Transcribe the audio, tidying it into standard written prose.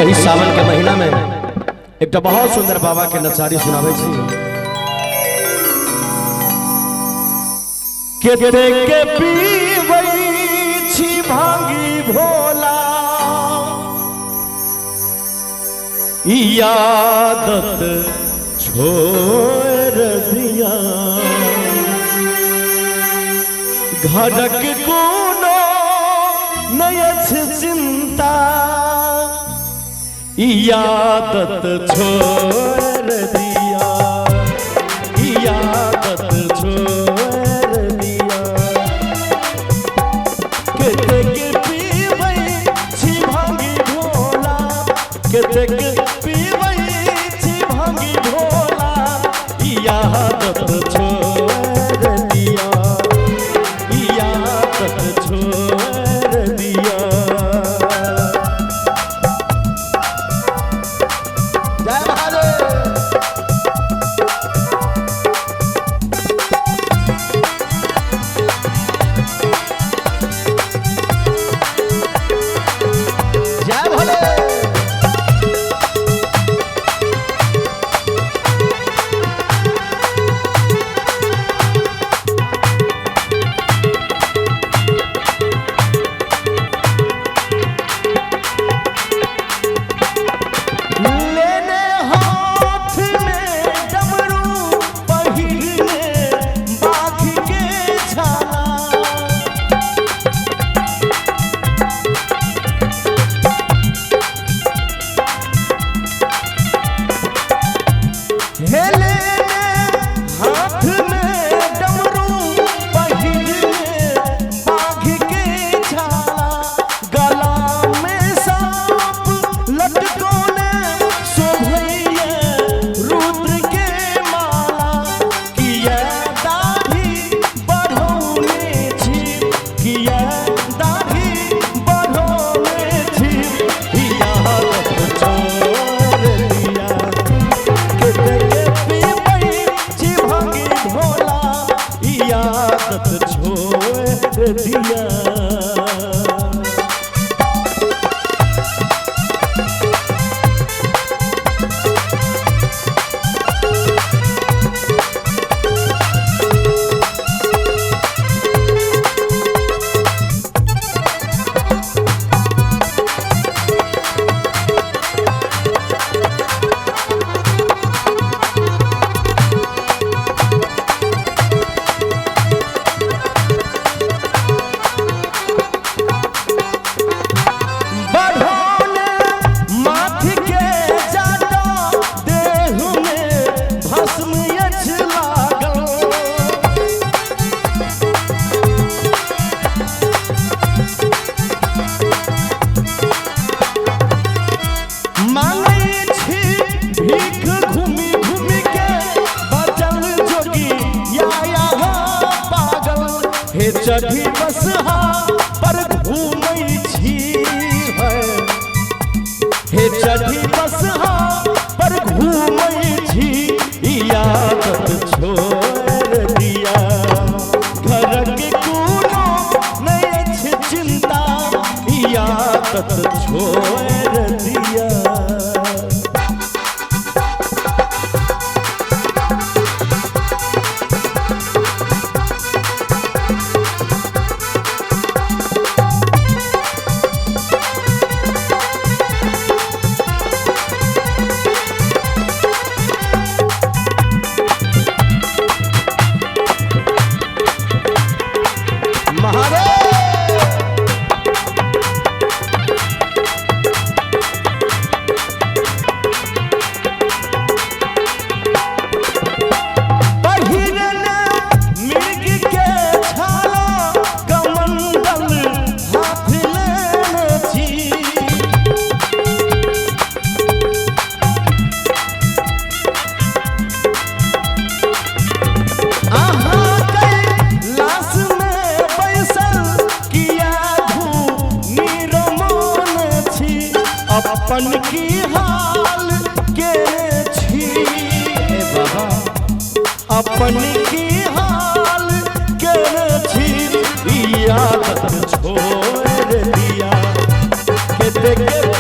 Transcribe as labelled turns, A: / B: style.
A: यही सावन के महीना में एक तो बहुत सुंदर बाबा के नचारी सुनावे के पीवई छी भांगी भोला यादत छोड़ दिया घड़क कोनो नयछ चिंता यादत छोड़ दिया यादत छोड़ दिया के पीवई छी भांगी भोला के पीवई छी भांगी भोला यादत छोड़ दिया यादत छोड़ दिया। चढ़ी बसहा पर घूमै छी है हे चढ़ी बसहा पर घूमै छी यादत छोड़ दिया घरक कोनो नहीं चिंता यादत छोड़ दिया। अपन की हाल के छी बाबा अपन की हाल के छी यादत छोड़ दिया के